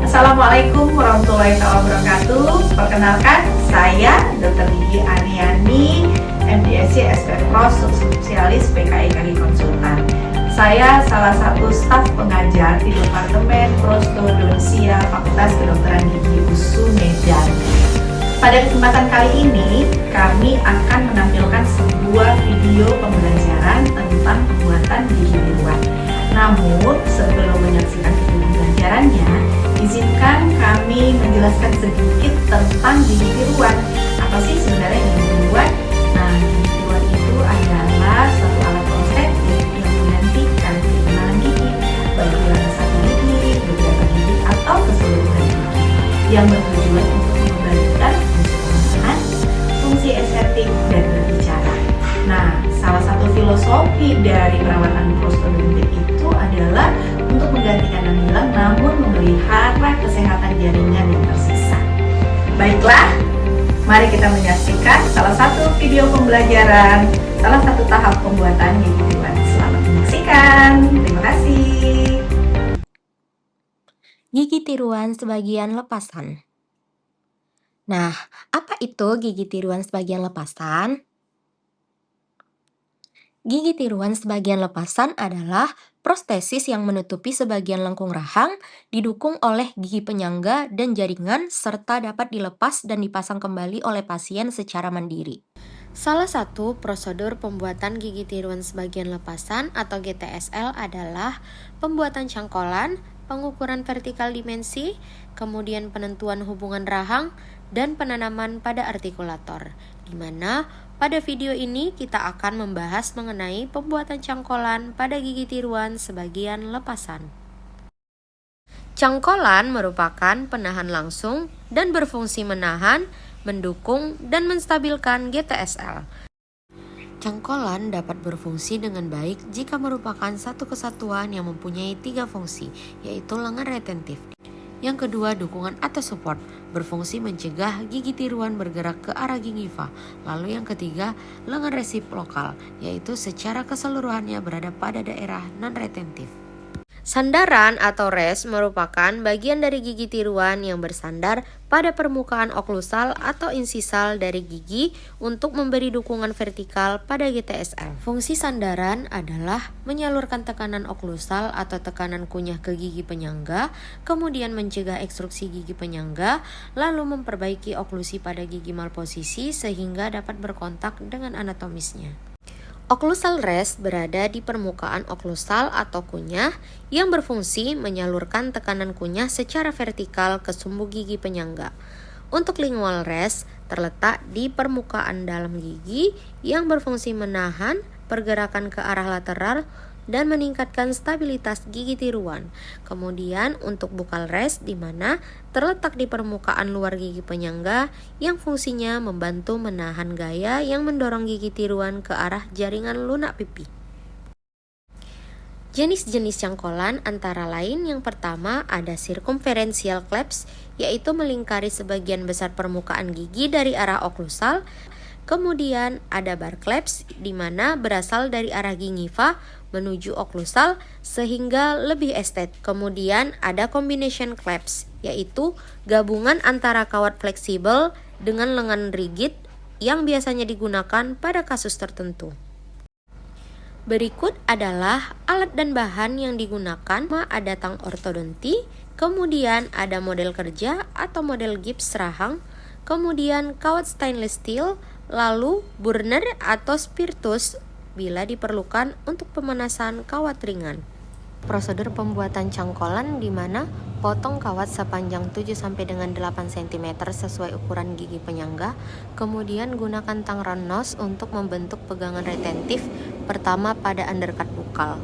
Assalamualaikum warahmatullahi wabarakatuh. Perkenalkan, saya Dr. Gigi Aniani, MDSC SP Pro Subspesialis PKI Kaki Konsultan. Saya salah satu staf pengajar di Departemen Prostodonsia Fakultas Kedokteran Gigi USU Medan. Pada kesempatan kali ini, kami akan menampilkan sebuah video pembelajaran tentang pembuatan gigi tiruan. Namun, sebelum menyaksikan video pembelajarannya, izinkan kami menjelaskan sedikit tentang gigi tiruan. Apa sih sebenarnya gigi tiruan? Nah, gigi tiruan itu adalah suatu alat prostetik yang menggantikan kehilangan gigi, baik kehilangan satu gigi, beberapa gigi, atau keseluruhan gigi, yang bertujuan untuk mengembalikan fungsi pendengaran, fungsi estetik, dan berbicara. Nah, salah satu filosofi dari perawatan prostodontik itu adalah untuk menggantikan yang hilang namun memelihara kesehatan jaringan yang tersisa. Baiklah, mari kita menyaksikan salah satu video pembelajaran, salah satu tahap pembuatan gigi tiruan. Selamat menyaksikan, terima kasih. Gigi tiruan sebagian lepasan. Nah, apa itu gigi tiruan sebagian lepasan? Gigi tiruan sebagian lepasan adalah prostesis yang menutupi sebagian lengkung rahang, didukung oleh gigi penyangga dan jaringan, serta dapat dilepas dan dipasang kembali oleh pasien secara mandiri. Salah satu prosedur pembuatan gigi tiruan sebagian lepasan atau GTSL adalah pembuatan cangkolan, pengukuran vertikal dimensi, kemudian penentuan hubungan rahang, dan penanaman pada artikulator, di mana pada video ini kita akan membahas mengenai pembuatan cangkolan pada gigi tiruan sebagian lepasan. Cangkolan merupakan penahan langsung dan berfungsi menahan, mendukung, dan menstabilkan GTSL. Cangkolan dapat berfungsi dengan baik jika merupakan satu kesatuan yang mempunyai 3 fungsi, yaitu lengan retentif. Yang kedua, dukungan atau support, berfungsi mencegah gigi tiruan bergerak ke arah gingiva. Lalu yang ketiga, lengan resiprokal, yaitu secara keseluruhannya berada pada daerah non-retentif. Sandaran atau rest merupakan bagian dari gigi tiruan yang bersandar pada permukaan oklusal atau insisal dari gigi untuk memberi dukungan vertikal pada GTSL. Fungsi sandaran adalah menyalurkan tekanan oklusal atau tekanan kunyah ke gigi penyangga, kemudian mencegah ekstruksi gigi penyangga, lalu memperbaiki oklusi pada gigi malposisi sehingga dapat berkontak dengan anatomisnya. Occlusal rest berada di permukaan oklusal atau kunyah yang berfungsi menyalurkan tekanan kunyah secara vertikal ke sumbu gigi penyangga. Untuk lingual rest terletak di permukaan dalam gigi yang berfungsi menahan pergerakan ke arah lateral dan meningkatkan stabilitas gigi tiruan. Kemudian untuk buccal rest di mana terletak di permukaan luar gigi penyangga yang fungsinya membantu menahan gaya yang mendorong gigi tiruan ke arah jaringan lunak pipi. Jenis-jenis cangkolan antara lain yang pertama ada circumferential clasp, yaitu melingkari sebagian besar permukaan gigi dari arah oklusal. Kemudian ada bar clasp di mana berasal dari arah gingiva menuju oklusal sehingga lebih estetik. Kemudian ada combination clasp, yaitu gabungan antara kawat fleksibel dengan lengan rigid yang biasanya digunakan pada kasus tertentu. Berikut adalah alat dan bahan yang digunakan. Ada tang ortodonti, kemudian ada model kerja atau model gips rahang, kemudian kawat stainless steel, lalu burner atau spiritus bila diperlukan untuk pemanasan kawat ringan. Prosedur pembuatan cangkolan di mana potong kawat sepanjang 7 sampai dengan 8 cm sesuai ukuran gigi penyangga, kemudian gunakan tang round nose untuk membentuk pegangan retentif pertama pada undercut buccal.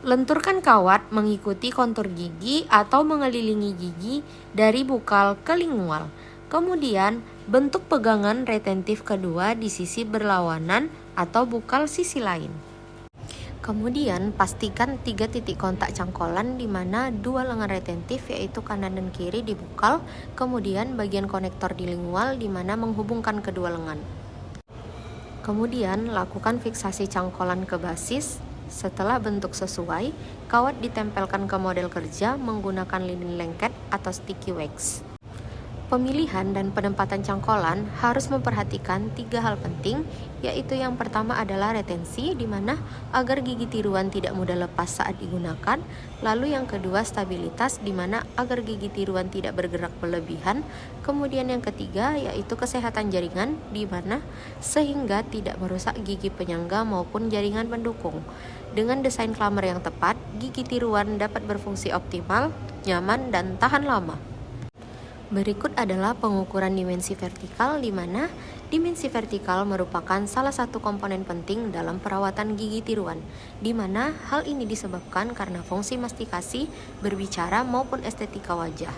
Lenturkan kawat mengikuti kontur gigi atau mengelilingi gigi dari buccal ke lingual. Kemudian, bentuk pegangan retentif kedua di sisi berlawanan atau buccal sisi lain. Kemudian, pastikan 3 titik kontak cangkolan di mana 2 lengan retentif yaitu kanan dan kiri di buccal, kemudian bagian konektor di lingual di mana menghubungkan kedua lengan. Kemudian, lakukan fiksasi cangkolan ke basis Setelah bentuk sesuai, kawat ditempelkan ke model kerja menggunakan lilin lengket atau sticky wax. Pemilihan dan penempatan cangkolan harus memperhatikan 3 hal penting, yaitu yang pertama adalah retensi, di mana agar gigi tiruan tidak mudah lepas saat digunakan. Lalu yang kedua stabilitas, di mana agar gigi tiruan tidak bergerak berlebihan. Kemudian yang ketiga yaitu kesehatan jaringan, di mana sehingga tidak merusak gigi penyangga maupun jaringan pendukung. Dengan desain clamor yang tepat, gigi tiruan dapat berfungsi optimal, nyaman, dan tahan lama. Berikut adalah pengukuran dimensi vertikal, di mana dimensi vertikal merupakan salah satu komponen penting dalam perawatan gigi tiruan, di mana hal ini disebabkan karena fungsi mastikasi, berbicara, maupun estetika wajah.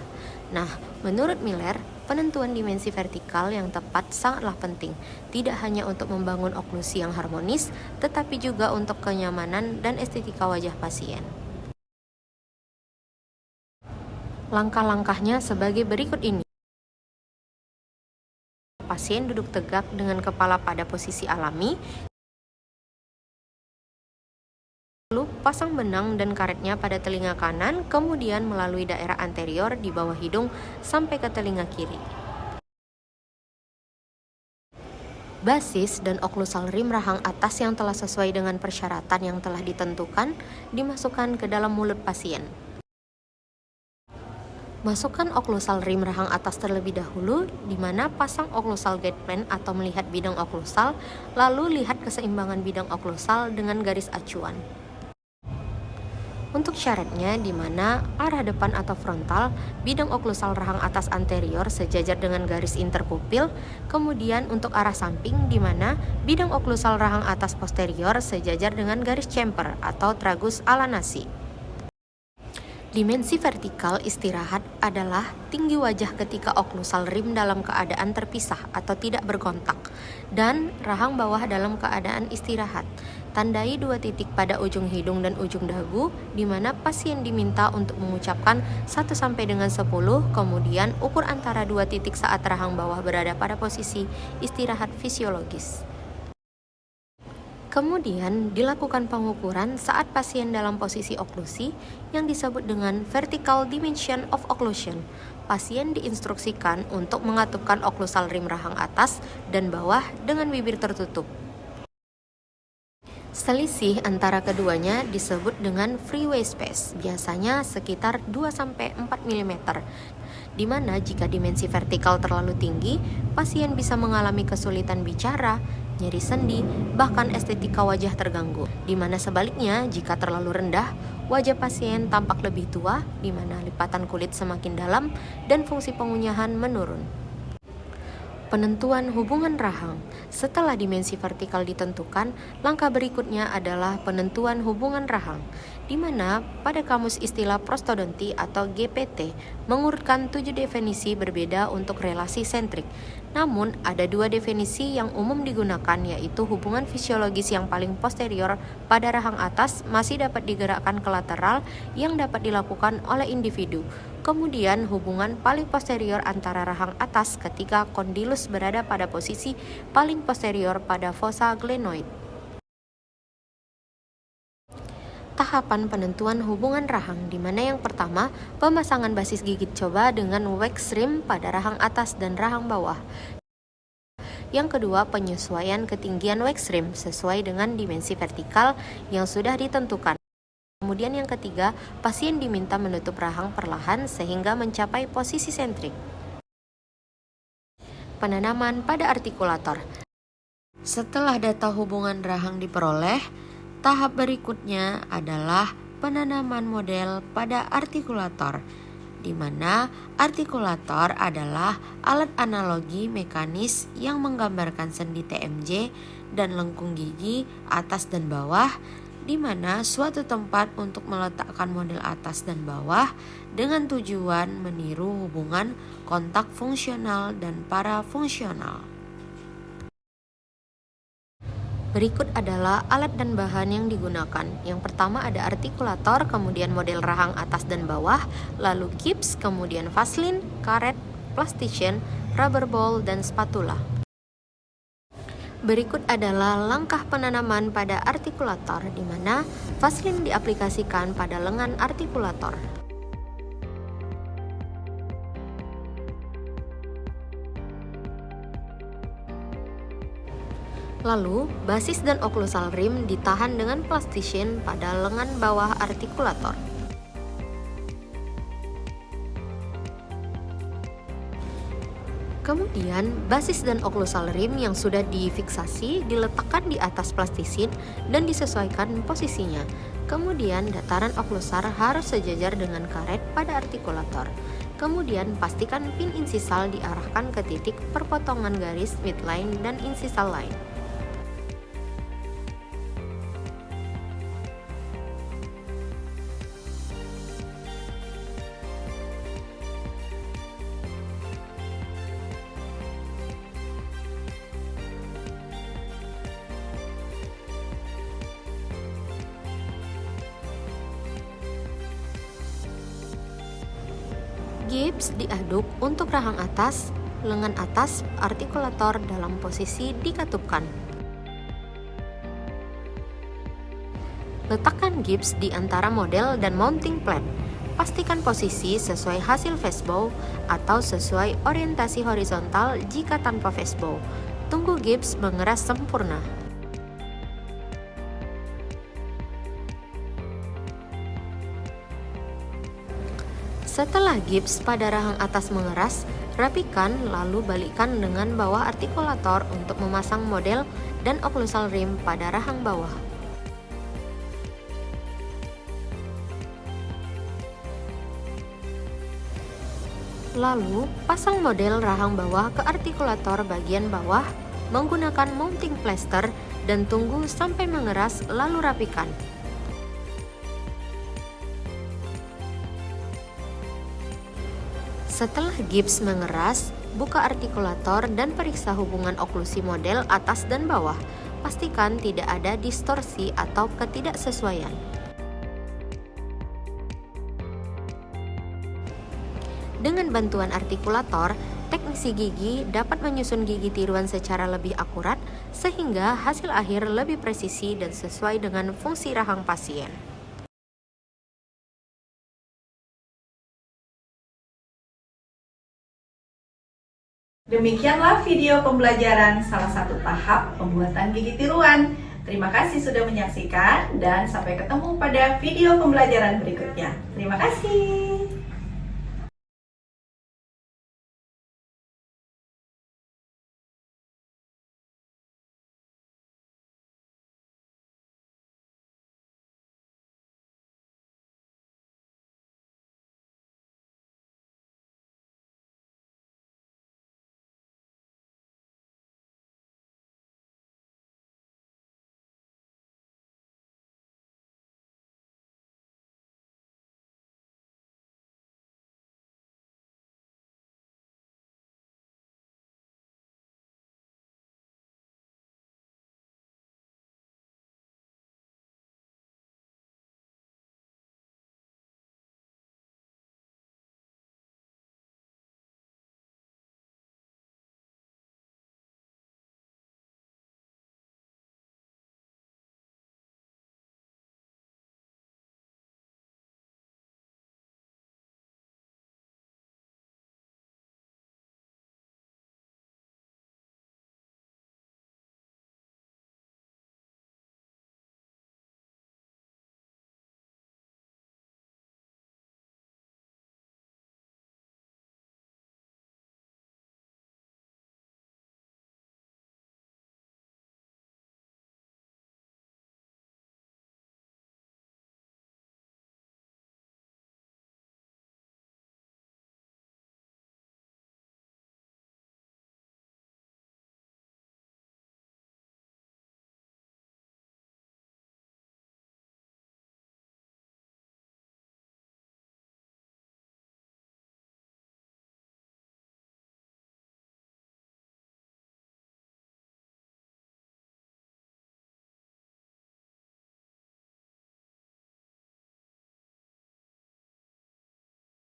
Nah, menurut Miller, penentuan dimensi vertikal yang tepat sangatlah penting, tidak hanya untuk membangun oklusi yang harmonis, tetapi juga untuk kenyamanan dan estetika wajah pasien. Langkah-langkahnya sebagai berikut ini. Pasien duduk tegak dengan kepala pada posisi alami. Lalu pasang benang dan karetnya pada telinga kanan, kemudian melalui daerah anterior di bawah hidung sampai ke telinga kiri. Basis dan oklusal rim rahang atas yang telah sesuai dengan persyaratan yang telah ditentukan dimasukkan ke dalam mulut pasien. Masukkan oklusal rim rahang atas terlebih dahulu, di mana pasang oklusal guide plan atau melihat bidang oklusal, lalu lihat keseimbangan bidang oklusal dengan garis acuan. Untuk syaratnya, di mana arah depan atau frontal, bidang oklusal rahang atas anterior sejajar dengan garis interpupil, kemudian untuk arah samping, di mana bidang oklusal rahang atas posterior sejajar dengan garis chamfer atau tragus ala nasi. Dimensi vertikal istirahat adalah tinggi wajah ketika oklusal rim dalam keadaan terpisah atau tidak berkontak, dan rahang bawah dalam keadaan istirahat. Tandai 2 titik pada ujung hidung dan ujung dagu, di mana pasien diminta untuk mengucapkan 1 sampai dengan 10, kemudian ukur antara 2 titik saat rahang bawah berada pada posisi istirahat fisiologis. Kemudian dilakukan pengukuran saat pasien dalam posisi oklusi yang disebut dengan vertical dimension of occlusion. Pasien diinstruksikan untuk mengatupkan oklusal rim rahang atas dan bawah dengan bibir tertutup. Selisih antara keduanya disebut dengan freeway space, biasanya sekitar 2-4 mm, di mana jika dimensi vertikal terlalu tinggi, pasien bisa mengalami kesulitan bicara, nyeri sendi, bahkan estetika wajah terganggu. Di mana sebaliknya, jika terlalu rendah, wajah pasien tampak lebih tua, di mana lipatan kulit semakin dalam dan fungsi pengunyahan menurun. Penentuan hubungan rahang. Setelah dimensi vertikal ditentukan, langkah berikutnya adalah penentuan hubungan rahang, di mana pada kamus istilah prostodonti atau GPT mengurutkan 7 definisi berbeda untuk relasi sentrik. Namun, ada 2 definisi yang umum digunakan, yaitu hubungan fisiologis yang paling posterior pada rahang atas masih dapat digerakkan ke lateral yang dapat dilakukan oleh individu. Kemudian hubungan paling posterior antara rahang atas ketika kondilus berada pada posisi paling posterior pada fossa glenoid. Tahapan penentuan hubungan rahang, di mana yang pertama pemasangan basis gigit coba dengan wax rim pada rahang atas dan rahang bawah. Yang kedua, penyesuaian ketinggian wax rim sesuai dengan dimensi vertikal yang sudah ditentukan. Kemudian yang ketiga, pasien diminta menutup rahang perlahan sehingga mencapai posisi sentrik. Penanaman pada artikulator. Setelah data hubungan rahang diperoleh, tahap berikutnya adalah penanaman model pada artikulator, di mana artikulator adalah alat analogi mekanis yang menggambarkan sendi TMJ dan lengkung gigi atas dan bawah, di mana suatu tempat untuk meletakkan model atas dan bawah dengan tujuan meniru hubungan kontak fungsional dan parafungsional. Berikut adalah alat dan bahan yang digunakan. Yang pertama ada artikulator, kemudian model rahang atas dan bawah, lalu gips, kemudian vaselin, karet, plastician, rubber ball, dan spatula. Berikut adalah langkah penanaman pada artikulator di mana vaselin diaplikasikan pada lengan artikulator. Lalu, basis dan oklusal rim ditahan dengan plastisien pada lengan bawah artikulator. Kemudian, basis dan oklusal rim yang sudah difiksasi diletakkan di atas plastisin dan disesuaikan posisinya. Kemudian, dataran oklusal harus sejajar dengan karet pada artikulator. Kemudian, pastikan pin insisal diarahkan ke titik perpotongan garis midline dan insisal line. Gips diaduk untuk rahang atas, lengan atas artikulator dalam posisi dikatupkan. Letakkan gips di antara model dan mounting plate. Pastikan posisi sesuai hasil fastbow atau sesuai orientasi horizontal jika tanpa fastbow. Tunggu gips mengeras sempurna. Setelah gips pada rahang atas mengeras, rapikan lalu balikkan dengan bawah artikulator untuk memasang model dan oklusal rim pada rahang bawah. Lalu, pasang model rahang bawah ke artikulator bagian bawah menggunakan mounting plaster dan tunggu sampai mengeras lalu rapikan. Setelah gips mengeras, buka artikulator dan periksa hubungan oklusi model atas dan bawah. Pastikan tidak ada distorsi atau ketidaksesuaian. Dengan bantuan artikulator, teknisi gigi dapat menyusun gigi tiruan secara lebih akurat sehingga hasil akhir lebih presisi dan sesuai dengan fungsi rahang pasien. Demikianlah video pembelajaran salah satu tahap pembuatan gigi tiruan. Terima kasih sudah menyaksikan dan sampai ketemu pada video pembelajaran berikutnya. Terima kasih.